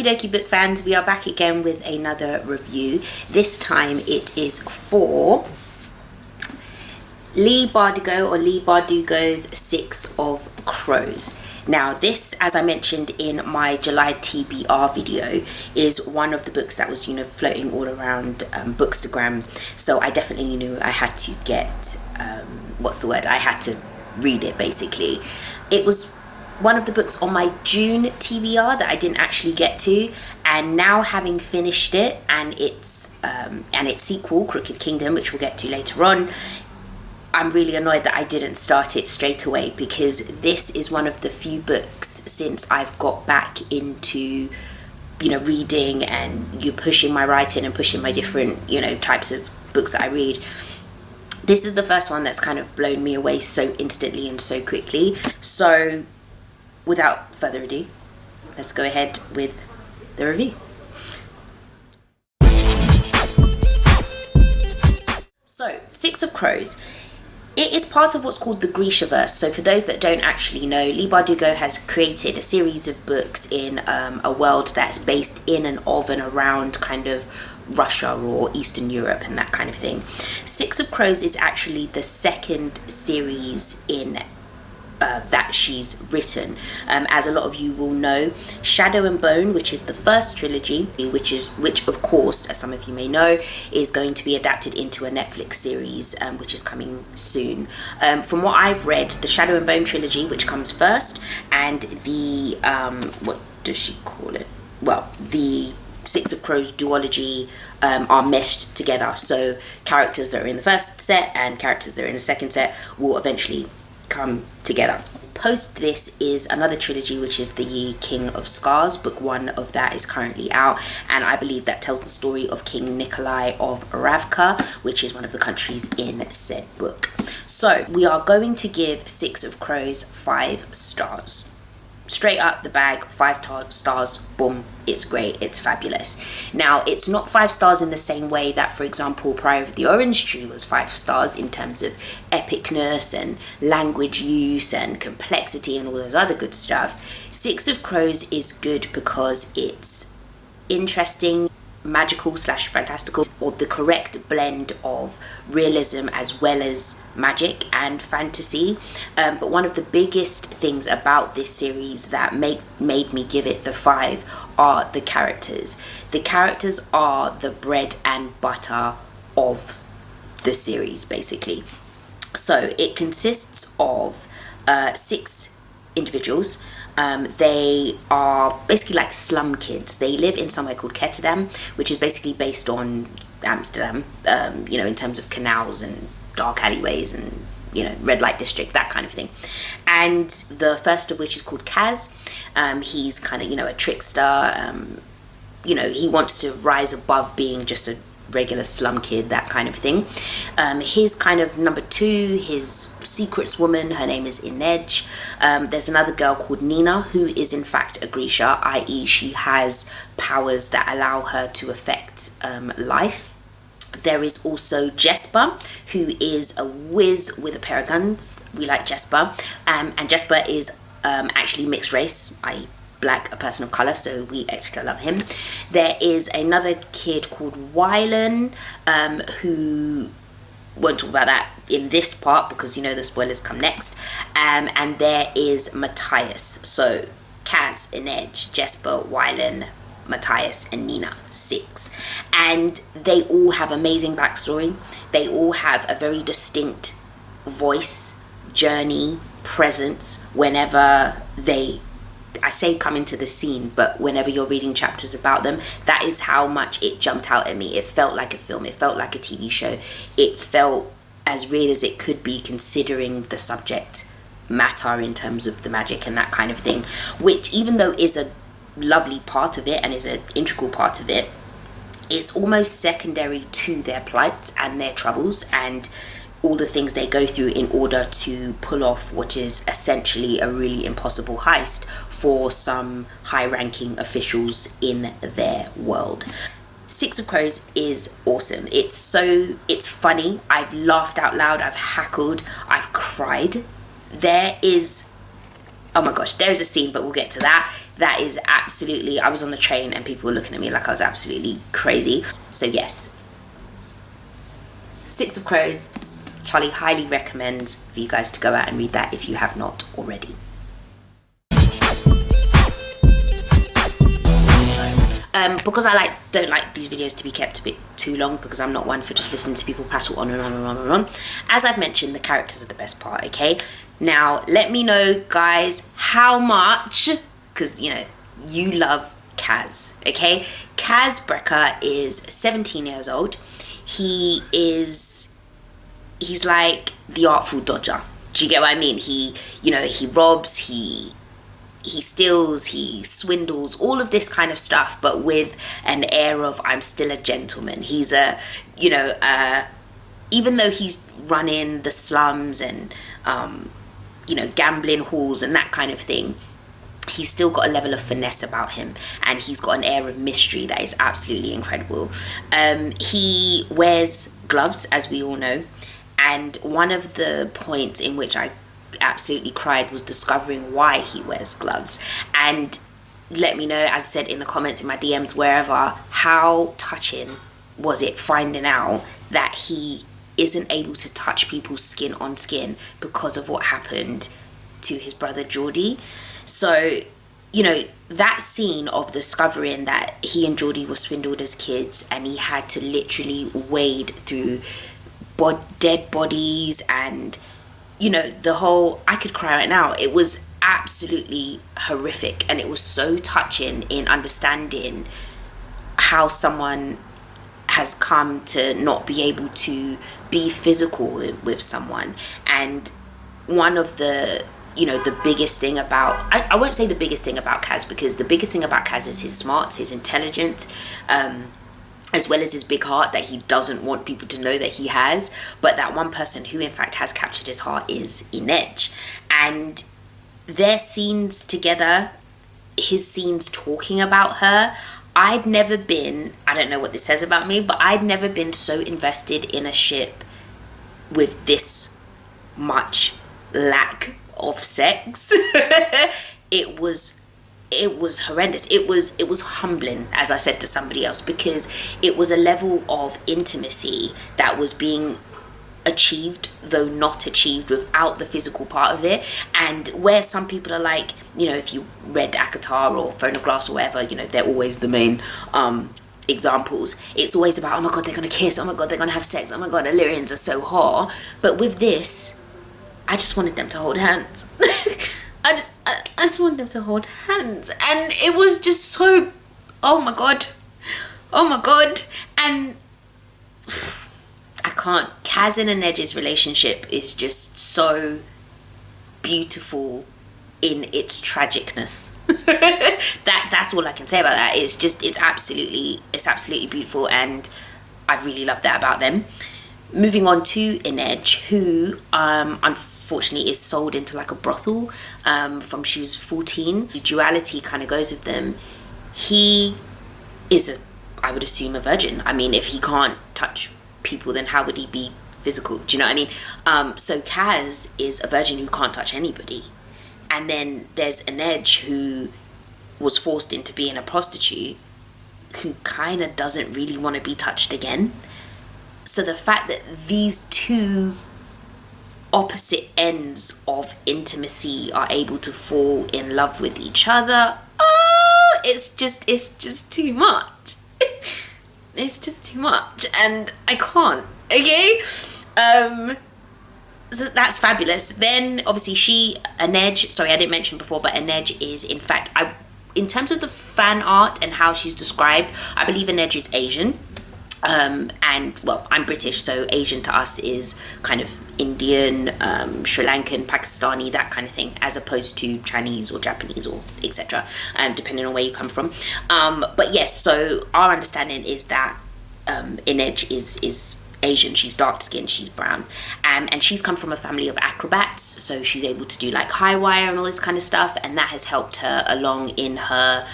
Okie dokie book fans, we are back again with another review. This time it is for Leigh Bardugo's Six of Crows. Now this, as I mentioned in my July TBR video, is one of the books that was, floating all around Bookstagram. So I definitely knew I had to get, I had to read it basically. It was one of the books on my June TBR that I didn't actually get to, and now having finished it and its sequel, Crooked Kingdom, which we'll get to later on, I'm really annoyed that I didn't start it straight away, because this is one of the few books since I've got back into reading and pushing my writing and pushing my different types of books that I read. This is the first one that's kind of blown me away so instantly and so quickly. So without further ado, let's go ahead with the review. So, Six of Crows. It is part of what's called the Grishaverse. So for those that don't actually know, Leigh Bardugo has created a series of books in a world that's based in and of and around kind of Russia or Eastern Europe and that kind of thing. Six of Crows is actually the second series in that she's written. As a lot of you will know, Shadow and Bone, which is the first trilogy, which of course, as some of you may know, is going to be adapted into a Netflix series, which is coming soon. From what I've read, the Shadow and Bone trilogy, which comes first, and the what does she call it? Well, the Six of Crows duology are meshed together. So characters that are in the first set and characters that are in the second set will eventually come together. Post this is another trilogy, which is the King of Scars. Book 1 of that is currently out, and I believe that tells the story of King Nikolai of Ravka, which is one of the countries in said book. So we are going to give Six of Crows 5 stars. Straight up the bag, 5 stars, boom, it's great, it's fabulous. Now, it's not 5 stars in the same way that, for example, Pride of the Orange Tree was 5 stars in terms of epicness and language use and complexity and all those other good stuff. Six of Crows is good because it's interesting, magical / fantastical, or the correct blend of realism as well as magic and fantasy. But one of the biggest things about this series that made me give it the 5 are the characters. The characters are the bread and butter of the series, basically. So it consists of 6 individuals. They are basically like slum kids. They live in somewhere called Ketterdam, which is basically based on Amsterdam, in terms of canals and dark alleyways and, red light district, that kind of thing. And the first of which is called Kaz. He's kind of, a trickster. He wants to rise above being just a regular slum kid, that kind of thing. His kind of number 2, his secrets woman, her name is Inej. There's another girl called Nina, who is in fact a Grisha, i.e. she has powers that allow her to affect life. There is also Jesper, who is a whiz with a pair of guns. We like Jesper. And Jesper is actually mixed race, i.e. black, a person of color, so we extra love him. There is another kid called Wylan, who won't talk about that in this part because the spoilers come next. And there is Matthias. So Kaz, Inej, Jesper, Wylan, Matthias and Nina, 6. And they all have amazing backstory. They all have a very distinct voice, journey, presence whenever they, I say come into the scene, but whenever you're reading chapters about them, that is how much it jumped out at me. It felt like a film, it felt like a TV show, it felt as real as it could be considering the subject matter in terms of the magic and that kind of thing, which even though is a lovely part of it and is an integral part of it, it's almost secondary to their plight and their troubles and all the things they go through in order to pull off what is essentially a really impossible heist for some high-ranking officials in their world. Six of Crows is awesome. It's funny. I've laughed out loud, I've hackled, I've cried. There is, oh my gosh, there is a scene, but we'll get to that. that is absolutely, I was on the train and people were looking at me like I was absolutely crazy. So yes, Six of Crows, Charlie highly recommends for you guys to go out and read that if you have not already. Because I don't like these videos to be kept a bit too long, because I'm not one for just listening to people prattle on and on and on and on. As I've mentioned, the characters are the best part, okay? Now, let me know, guys, how much, because, you know, you love Kaz, okay? Kaz Brecker is 17 years old. He's like the Artful Dodger. Do you get what I mean? He robs, he steals, he swindles, all of this kind of stuff, but with an air of, I'm still a gentleman. He's even though he's running the slums and, gambling halls and that kind of thing, he's still got a level of finesse about him, and he's got an air of mystery that is absolutely incredible. He wears gloves, as we all know, and one of the points in which I absolutely cried was discovering why he wears gloves. And let me know, as I said, in the comments, in my DMs, wherever, how touching was it finding out that he isn't able to touch people's skin on skin because of what happened to his brother Geordie. So, you know, that scene of discovering that he and Geordie were swindled as kids, and he had to literally wade through dead bodies, and, you know, the whole, I could cry right now. It was absolutely horrific, and it was so touching in understanding how someone has come to not be able to be physical with someone. And one of the, you know, the biggest thing about, I won't say the biggest thing about Kaz, because the biggest thing about Kaz is his smarts, his intelligence, as well as his big heart that he doesn't want people to know that he has. But that one person who in fact has captured his heart is Inej. And their scenes together, his scenes talking about her, I'd never been, I don't know what this says about me, but I'd never been so invested in a ship with this much lack of sex. It was horrendous. It was humbling, as I said to somebody else, because it was a level of intimacy that was being achieved, though not achieved, without the physical part of it. And where some people are like, you know, if you read Akatar or Phone of Glass or whatever, you know, they're always the main examples. It's always about, oh my god, they're gonna kiss, oh my god, they're gonna have sex, oh my god, Illyrians are so hot. But with this, I just wanted them to hold hands. I just wanted them to hold hands, and it was just so, oh my god, and I can't. Kaz and Inej's relationship is just so beautiful in its tragicness. That's all I can say about that. It's absolutely beautiful, and I really love that about them. Moving on to Inej, who unfortunately is sold into like a brothel from she was 14. The duality kind of goes with them. He is I would assume, a virgin. I mean, if he can't touch people, then how would he be physical? Do you know what I mean? So Kaz is a virgin who can't touch anybody. And then there's Inej, who was forced into being a prostitute, who kind of doesn't really want to be touched again. So the fact that these two opposite ends of intimacy are able to fall in love with each other, it's just too much. It's just too much, and I can't. Okay, so that's fabulous. Then obviously Inej, sorry, I didn't mention before, but Inej is, in fact, in terms of the fan art and how she's described, I believe Inej is Asian. And well, I'm British, so Asian to us is kind of Indian, Sri Lankan, Pakistani, that kind of thing, as opposed to Chinese or Japanese or etc., depending on where you come from. But yes, so our understanding is that Inej is Asian. She's dark skinned, she's brown, and she's come from a family of acrobats, so she's able to do like high wire and all this kind of stuff, and that has helped her along in her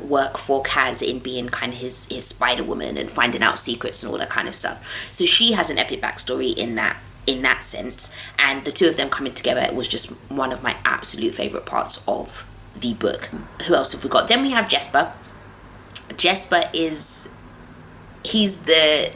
work for Kaz in being kind of his spider woman and finding out secrets and all that kind of stuff. So she has an epic backstory in that sense, and the two of them coming together was just one of my absolute favorite parts of the book. Who else have we got? Then we have Jesper. Jesper is, he's the,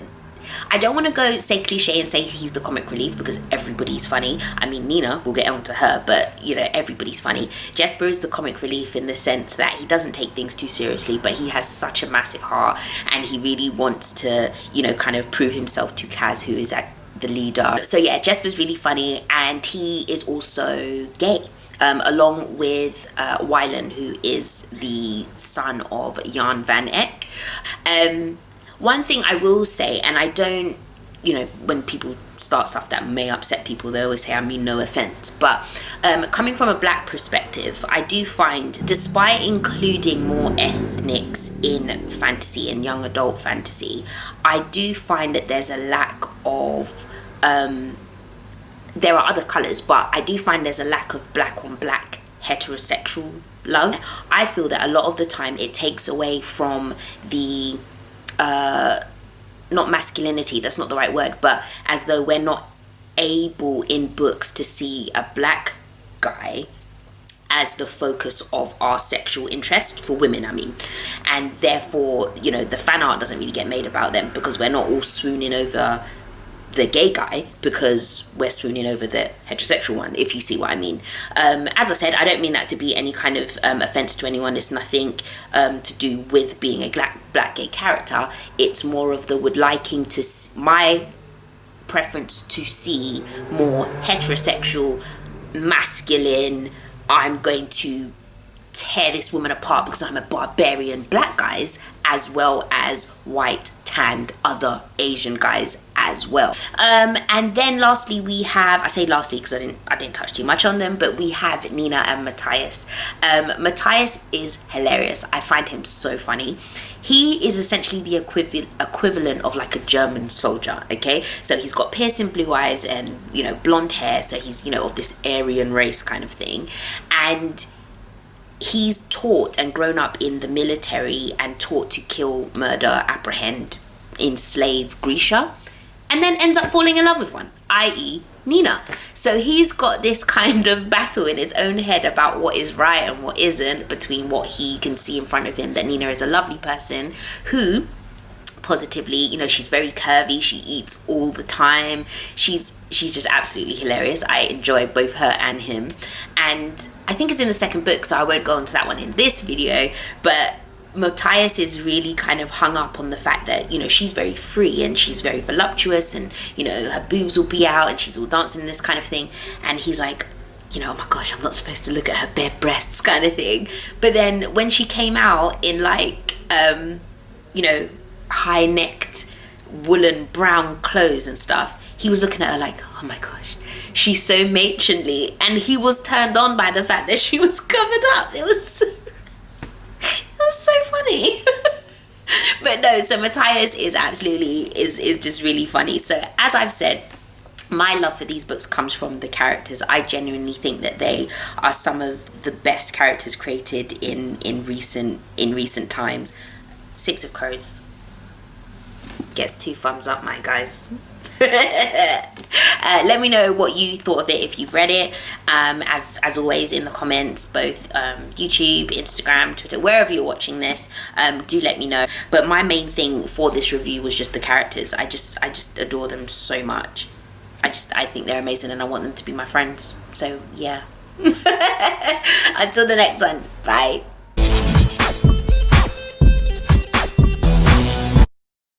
I don't want to go say cliche and say he's the comic relief, because everybody's funny. I mean, Nina, we'll get on to her, but you know, everybody's funny. Jesper is the comic relief in the sense that he doesn't take things too seriously, but he has such a massive heart, and he really wants to, you know, kind of prove himself to Kaz, who is at the leader. So yeah, Jesper's really funny, and he is also gay. Along with Wylan, who is the son of Jan van Eyck. One thing I will say, and I don't, you know, when people start stuff that may upset people, they always say, I mean no offense, but coming from a black perspective, I do find, despite including more ethnics in fantasy and young adult fantasy, I do find that there's a lack of, there are other colours, but I do find there's a lack of black on black heterosexual love. I feel that a lot of the time it takes away from the not masculinity, that's not the right word, but as though we're not able in books to see a black guy as the focus of our sexual interest, for women I mean, and therefore, you know, the fan art doesn't really get made about them, because we're not all swooning over the gay guy because we're swooning over the heterosexual one, if you see what I mean. As I said, I don't mean that to be any kind of offense to anyone. It's nothing to do with being a black gay character. It's more of the would liking to my preference to see more heterosexual, masculine, I'm going to tear this woman apart because I'm a barbarian black guys, as well as white, tanned, other Asian guys as well. And then lastly we have, I say lastly because I didn't touch too much on them, but we have Nina and Matthias. Matthias is hilarious. I find him so funny. He is essentially the equivalent of like a German soldier, okay? So he's got piercing blue eyes and, you know, blonde hair, so he's, you know, of this Aryan race kind of thing. And he's taught and grown up in the military and taught to kill, murder, apprehend, enslave Grisha, and then ends up falling in love with one, i.e. Nina. So he's got this kind of battle in his own head about what is right and what isn't, between what he can see in front of him, that Nina is a lovely person who positively, you know, she's very curvy, she eats all the time, she's just absolutely hilarious. I enjoy both her and him, and I think it's in the second book, so I won't go into that one in this video, but Matthias is really kind of hung up on the fact that, you know, she's very free and she's very voluptuous, and, you know, her boobs will be out and she's all dancing and this kind of thing, and he's like, you know, oh my gosh, I'm not supposed to look at her bare breasts kind of thing. But then when she came out in like you know, high-necked woolen brown clothes and stuff, he was looking at her like, oh my gosh, she's so matronly, and he was turned on by the fact that she was covered up. It was so funny. But no, so Matthias is absolutely is just really funny. So as I've said, my love for these books comes from the characters. I genuinely think that they are some of the best characters created in recent times. Six of Crows gets 2 thumbs up, my guys. Let me know what you thought of it if you've read it, as always in the comments, both YouTube, Instagram, Twitter, wherever you're watching this. Do let me know. But my main thing for this review was just the characters. I just adore them so much. I think they're amazing, and I want them to be my friends. So yeah. Until the next one, bye.